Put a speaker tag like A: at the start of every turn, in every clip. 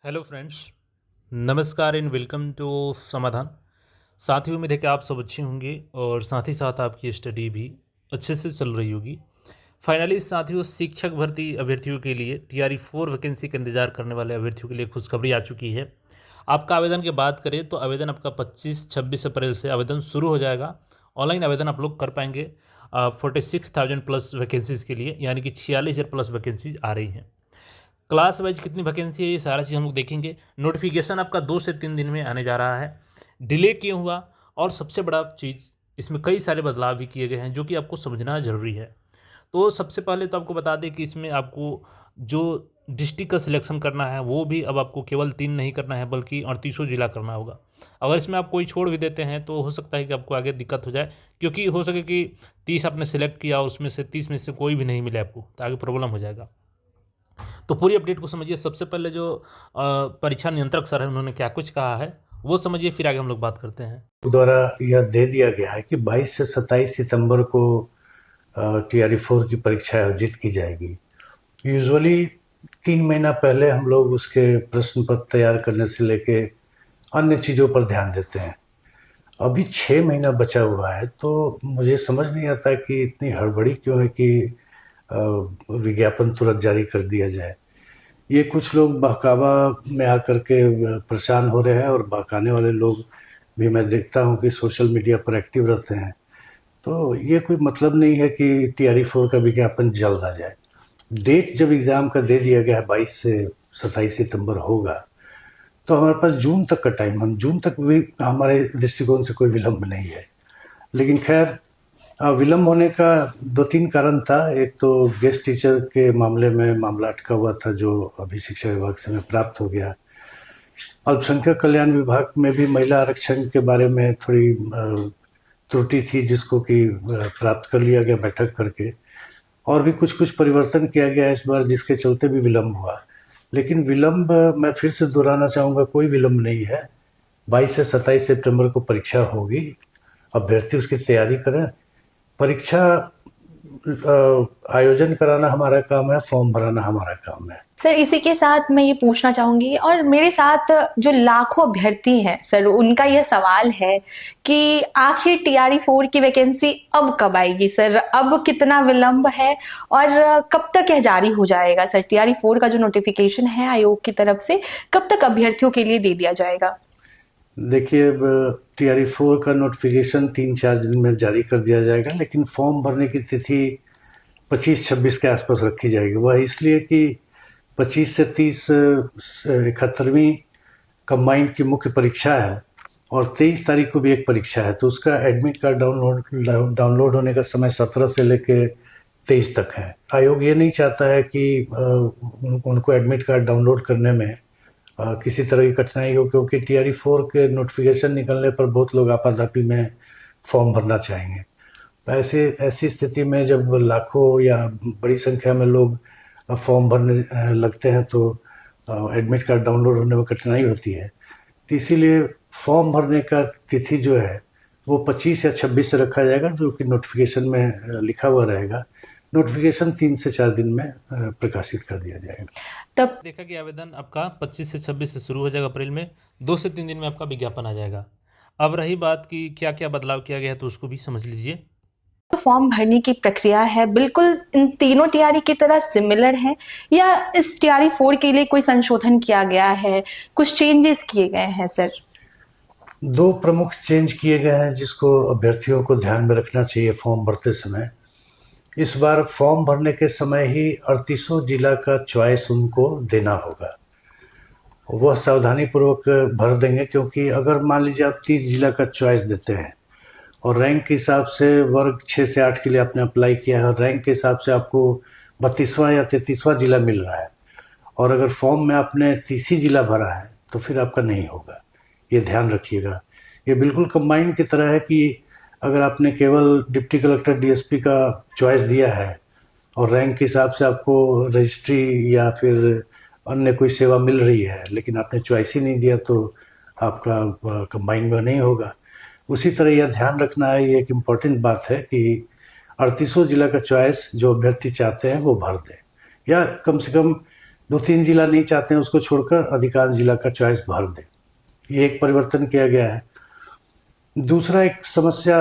A: Hello friends, नमस्कार and welcome to समाधान। साथियों, उम्मीद है कि आप सब अच्छे होंगे और साथ ही साथ आपकी स्टडी भी अच्छे से चल रही होगी। फाइनली साथियों, शिक्षक भर्ती अभ्यर्थियों के लिए तैयारी 4 वैकेंसी का इंतजार करने वाले अभ्यर्थियों के लिए खुशखबरी आ चुकी है। आपका आवेदन की बात करें तो आवेदन आपका 25-26 अप्रैल से आवेदन शुरू हो जाएगा। ऑनलाइन आवेदन आप लोग कर पाएंगे 46,000 प्लस वैकेंसीज़ के लिए, यानी कि 46,000 प्लस वैकेंसी आ रही हैं। क्लास वाइज कितनी वैकेंसी है, ये सारा चीज़ हम लोग देखेंगे। नोटिफिकेशन आपका 2 से 3 दिन में आने जा रहा है। डिले क्यों हुआ, और सबसे बड़ा चीज़, इसमें कई सारे बदलाव भी किए गए हैं जो कि आपको समझना ज़रूरी है। तो सबसे पहले तो आपको बता दें कि इसमें आपको जो डिस्ट्रिक्ट का सिलेक्शन करना है वो भी अब आपको केवल 3 नहीं करना है बल्कि 38 जिला करना होगा। अगर इसमें आप कोई छोड़ भी देते हैं तो हो सकता है कि आपको आगे दिक्कत हो जाए, क्योंकि हो सके कि 30 आपने सेलेक्ट किया, उसमें से 30 में से कोई भी नहीं मिले आपको, तो आगे प्रॉब्लम हो जाएगा। तो पूरी अपडेट को समझिए। सबसे पहले जो परीक्षा नियंत्रक सर है उन्होंने क्या कुछ कहा है वो समझिए, फिर आगे हम लोग बात करते हैं।
B: द्वारा यह दे दिया गया है कि 22 से 27 सितंबर को TRE 4 की परीक्षा आयोजित की जाएगी। यूजुअली 3 महीना पहले हम लोग उसके प्रश्न पत्र तैयार करने से लेके अन्य चीज़ों पर ध्यान देते हैं। अभी 6 महीना बचा हुआ है, तो मुझे समझ नहीं आता कि इतनी हड़बड़ी क्यों है कि विज्ञापन तुरंत जारी कर दिया जाए। ये कुछ लोग बहकावा में आकर के परेशान हो रहे हैं, और बहकाने वाले लोग भी मैं देखता हूँ कि सोशल मीडिया पर एक्टिव रहते हैं। तो ये कोई मतलब नहीं है कि TRE 4 का विज्ञापन जल्द आ जाए। डेट जब एग्ज़ाम का दे दिया गया है 22 से 27 सितंबर होगा, तो हमारे पास जून तक का टाइम, हम जून तक भी, हमारे दृष्टिकोण से कोई विलम्ब नहीं है। लेकिन खैर, विलम्ब होने का 2-3 कारण था। एक तो गेस्ट टीचर के मामले में मामला अटका हुआ था, जो अभी शिक्षा विभाग से हमें प्राप्त हो गया। अल्पसंख्यक कल्याण विभाग में भी महिला आरक्षण के बारे में थोड़ी त्रुटि थी, जिसको कि प्राप्त कर लिया गया बैठक करके, और भी कुछ कुछ परिवर्तन किया गया इस बार, जिसके चलते भी विलम्ब हुआ। लेकिन विलम्ब, मैं फिर से दोहराना चाहूँगा, कोई विलम्ब नहीं है। 22 से 27 सितंबर को परीक्षा होगी, अभ्यर्थी उसकी तैयारी करें। परीक्षा आयोजन कराना हमारा काम है, फॉर्म भराना हमारा काम है।
C: सर, इसी के साथ मैं ये पूछना चाहूंगी, और मेरे साथ जो लाखों अभ्यर्थी हैं सर, उनका यह सवाल है कि आखिर TRE 4 की वैकेंसी अब कब आएगी सर? अब कितना विलंब है और कब तक यह जारी हो जाएगा सर? TRE 4 का जो नोटिफिकेशन है आयोग की तरफ से, कब तक अभ्यर्थियों के लिए दे दिया जाएगा?
B: देखिए, अब TRE 4 का नोटिफिकेशन 3-4 दिन में जारी कर दिया जाएगा, लेकिन फॉर्म भरने की तिथि 25-26 के आसपास रखी जाएगी। वह इसलिए कि 25 से 30 71वीं कंबाइंड की मुख्य परीक्षा है, और 23 तारीख को भी एक परीक्षा है, तो उसका एडमिट कार्ड डाउनलोड होने का समय 17 से लेके 23 तक है। आयोग ये नहीं चाहता है कि उनको एडमिट कार्ड डाउनलोड करने में किसी तरह की कठिनाई हो, क्योंकि TRE 4 के नोटिफिकेशन निकलने पर बहुत लोग आपाधापी में फॉर्म भरना चाहेंगे। तो ऐसी स्थिति में जब लाखों या बड़ी संख्या में लोग फॉर्म भरने लगते हैं, तो एडमिट कार्ड डाउनलोड होने में कठिनाई होती है। तो इसीलिए फॉर्म भरने का तिथि जो है वो 25 या 26 से रखा जाएगा, जो कि नोटिफिकेशन में लिखा हुआ रहेगा। नोटिफिकेशन 3 से 4 दिन में प्रकाशित कर दिया जाएगा।
A: तब देखा कि आवेदन आपका 25 से 26 से शुरू हो जाएगा अप्रैल में, 2 से 3 दिन में आपका विज्ञापन आ जाएगा। अब रही बात कि क्या क्या बदलाव किया गया है, तो उसको भी समझ लीजिए।
C: तो फॉर्म भरने की प्रक्रिया है बिल्कुल इन तीनों TRE की तरह सिमिलर है, या इस TRE 4 के लिए कोई संशोधन किया गया है, कुछ चेंजेस किए गए हैं सर?
B: 2 प्रमुख चेंज किए गए हैं, जिसको अभ्यर्थियों को ध्यान में रखना चाहिए फॉर्म भरते समय। इस बार फॉर्म भरने के समय ही 38 जिला का चॉइस उनको देना होगा। वह सावधानीपूर्वक भर देंगे, क्योंकि अगर मान लीजिए आप 30 जिला का चॉइस देते हैं, और रैंक के हिसाब से वर्ग 6 से 8 के लिए आपने अप्लाई किया है, और रैंक के हिसाब से आपको 32वां या 33वां जिला मिल रहा है, और अगर फॉर्म में आपने 30 ही जिला भरा है, तो फिर आपका नहीं होगा। ये ध्यान रखिएगा। ये बिल्कुल कंबाइंड की तरह है कि अगर आपने केवल डिप्टी कलेक्टर DSP का चॉइस दिया है, और रैंक के हिसाब से आपको रजिस्ट्री या फिर अन्य कोई सेवा मिल रही है, लेकिन आपने चॉइस ही नहीं दिया, तो आपका कंबाइंड में नहीं होगा। उसी तरह यह ध्यान रखना है, ये एक इम्पॉर्टेंट बात है कि 38 जिला का चॉइस जो अभ्यर्थी चाहते हैं वो भर दें, या कम से कम 2-3 जिला नहीं चाहते हैं उसको छोड़कर अधिकांश जिला का चॉइस भर दें। ये एक परिवर्तन किया गया है। दूसरा एक समस्या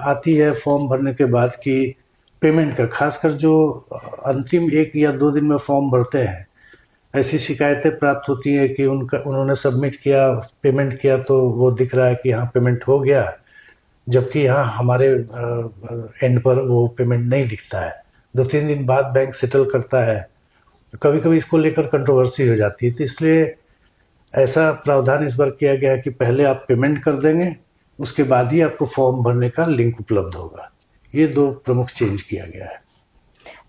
B: आती है फॉर्म भरने के बाद कि पेमेंट का, खासकर जो अंतिम 1 या 2 दिन में फॉर्म भरते हैं, ऐसी शिकायतें प्राप्त होती हैं कि उन्होंने सबमिट किया, पेमेंट किया तो वो दिख रहा है कि हाँ पेमेंट हो गया, जबकि यहाँ हमारे एंड पर वो पेमेंट नहीं दिखता है। 2-3 दिन बाद बैंक सेटल करता है। तो कभी कभी इसको लेकर कंट्रोवर्सी हो जाती है, तो इसलिए ऐसा प्रावधान इस बार किया गया है कि पहले आप पेमेंट कर देंगे, उसके बाद ही आपको फॉर्म भरने का लिंक उपलब्ध होगा। ये 2 प्रमुख चेंज किया गया है।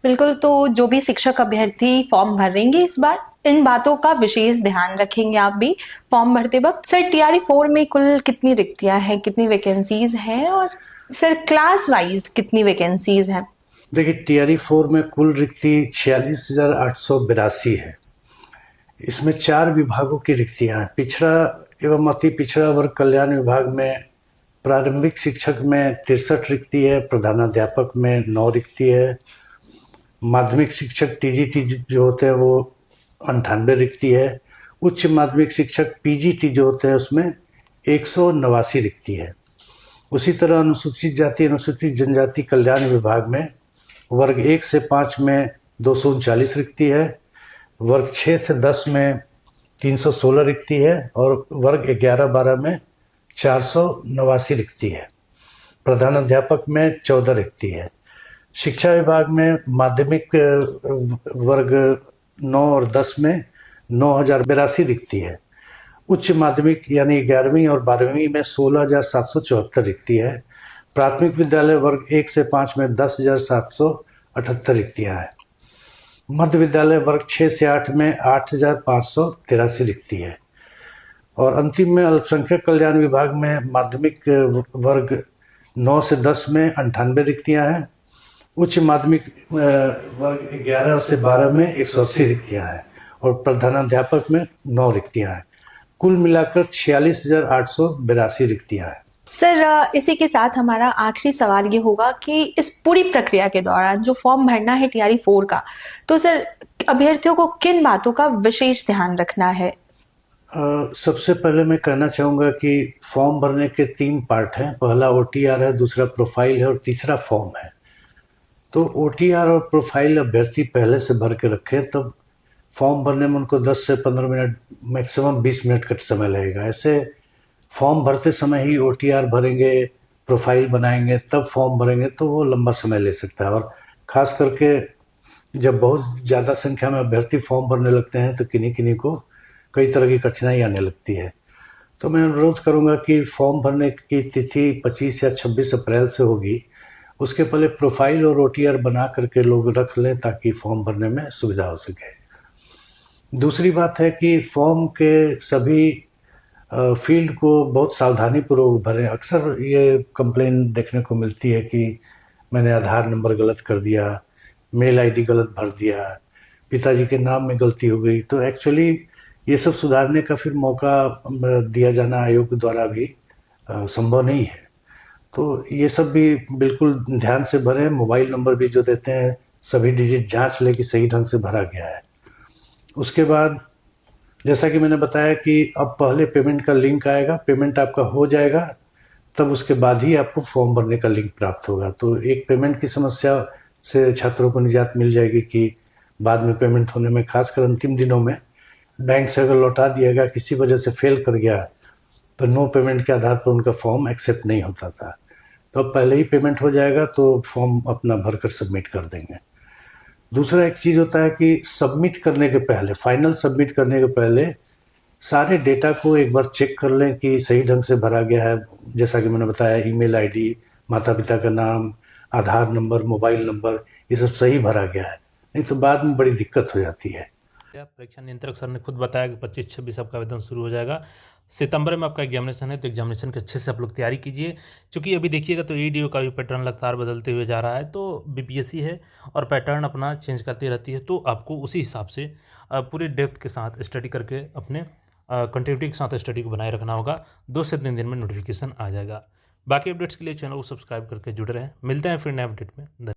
C: बिल्कुल, तो जो भी शिक्षक अभ्यर्थी फॉर्म भरेंगे इस बार, इन बातों का विशेष ध्यान रखेंगे आप भी फॉर्म भरते वक्त। सर, टीआरई 4 में कुल कितनी रिक्तियां हैं, कितनी वैकेंसीज हैं, और सर क्लास वाइज कितनी वैकेंसीज हैं?
B: देखिए, टीआरई 4 में कुल रिक्ति 46,882 है। इसमें 4 विभागों की रिक्तियां हैं। पिछड़ा एवं अति पिछड़ा वर्ग कल्याण विभाग में प्रारंभिक शिक्षक में 63 रिक्ति है, प्रधानाध्यापक में 9 रिक्ति है, माध्यमिक शिक्षक टीजीटी जो होते हैं वो 98 रिक्ति है, उच्च माध्यमिक शिक्षक पीजीटी जो होते हैं उसमें 189 रिक्ति है। उसी तरह अनुसूचित जाति अनुसूचित जनजाति कल्याण विभाग में वर्ग 1 से 5 में 239 रिक्ति है, वर्ग 6 से 10 में 316 रिक्ति है और वर्ग 11-12 में 489 रिक्ति है। प्रधानाध्यापक में 14 रिक्ति है। शिक्षा विभाग में माध्यमिक वर्ग 9 और 10 में 9,082 रिक्ति है। उच्च माध्यमिक यानी 11वीं और 12वीं में 16,774 रिक्ति है। प्राथमिक विद्यालय वर्ग 1 से 5 में 10,778 रिक्तियाँ हैं। मध्य विद्यालय वर्ग 6 से 8 में 8,583 रिक्ति है। और अंतिम में अल्पसंख्यक कल्याण विभाग में माध्यमिक वर्ग 9 से 10 में 98 रिक्तियाँ हैं। उच्च माध्यमिक वर्ग 11 से 12 में 180 रिक्तियाँ हैं और प्रधानाध्यापक में 9 रिक्तियाँ हैं। कुल मिलाकर 46,882 रिक्तियाँ हैं।
C: सर, इसी के साथ हमारा आखिरी सवाल ये होगा कि इस पूरी प्रक्रिया के दौरान जो फॉर्म भरना है टीआरई 4 का, तो सर अभ्यर्थियों को किन बातों का विशेष ध्यान रखना है?
B: सबसे पहले मैं कहना चाहूँगा कि फॉर्म भरने के 3 पार्ट हैं। पहला ओटीआर है, दूसरा प्रोफाइल है और तीसरा फॉर्म है। तो ओटीआर और प्रोफाइल अभ्यर्थी पहले से भर के रखें, तब फॉर्म भरने में उनको 10 से 15 मिनट, मैक्सिमम 20 मिनट का समय लगेगा। ऐसे फॉर्म भरते समय ही ओटीआर भरेंगे, प्रोफाइल बनाएंगे, तब फॉर्म भरेंगे तो वो लंबा समय ले सकता है। और ख़ास करके जब बहुत ज़्यादा संख्या में अभ्यर्थी फॉर्म भरने लगते हैं तो किन्हीं को कई तरह की कठिनाई आने लगती है। तो मैं अनुरोध करूँगा कि फॉर्म भरने की तिथि 25 या 26 अप्रैल से होगी, उसके पहले प्रोफाइल और ओटीआर बना करके लोग रख लें ताकि फॉर्म भरने में सुविधा हो सके। दूसरी बात है कि फॉर्म के सभी फील्ड को बहुत सावधानीपूर्वक भरें। अक्सर ये कंप्लेन देखने को मिलती है कि मैंने आधार नंबर गलत कर दिया, मेल आईडी गलत भर दिया, पिताजी के नाम में गलती हो गई। तो एक्चुअली ये सब सुधारने का फिर मौका दिया जाना आयोग द्वारा भी संभव नहीं है। तो ये सब भी बिल्कुल ध्यान से भरें। मोबाइल नंबर भी जो देते हैं सभी डिजिट जांच लें कि सही ढंग से भरा गया है। उसके बाद जैसा कि मैंने बताया कि अब पहले पेमेंट का लिंक आएगा, पेमेंट आपका हो जाएगा, तब उसके बाद ही आपको फॉर्म भरने का लिंक प्राप्त होगा। तो एक पेमेंट की समस्या से छात्रों को निजात मिल जाएगी कि बाद में पेमेंट होने में, खासकर अंतिम दिनों में बैंक से अगर लौटा दिया गया, किसी वजह से फेल कर गया, तो नो पेमेंट के आधार पर उनका फॉर्म एक्सेप्ट नहीं होता था। तो अब पहले ही पेमेंट हो जाएगा तो फॉर्म अपना भरकर सबमिट कर देंगे। दूसरा एक चीज़ होता है कि सबमिट करने के पहले, फाइनल सबमिट करने के पहले सारे डेटा को एक बार चेक कर लें कि सही ढंग से भरा गया है। जैसा कि मैंने बताया, ईमेल आईडी, माता पिता का नाम, आधार नंबर, मोबाइल नंबर, ये सब सही भरा गया है, नहीं तो बाद में बड़ी दिक्कत हो जाती है।
A: परीक्षा नियंत्रक सर ने खुद बताया कि 25-26 आपका आवेदन शुरू हो जाएगा। सितंबर में आपका एग्जामिनेशन है, तो एग्जामिनेशन के अच्छे से आप लोग तैयारी कीजिए। क्योंकि अभी देखिएगा तो ईडीओ का भी पैटर्न लगातार बदलते हुए जा रहा है, तो बीपीएससी है और पैटर्न अपना चेंज करती रहती है। तो आपको उसी हिसाब से पूरे डेप्थ के साथ स्टडी करके अपने कंटिन्यूटी के साथ स्टडी को बनाए रखना होगा। 2 से 3 दिन में नोटिफिकेशन आ जाएगा। बाकी अपडेट्स के लिए चैनल को सब्सक्राइब करके जुड़े रहें। मिलते हैं फिर नए अपडेट में।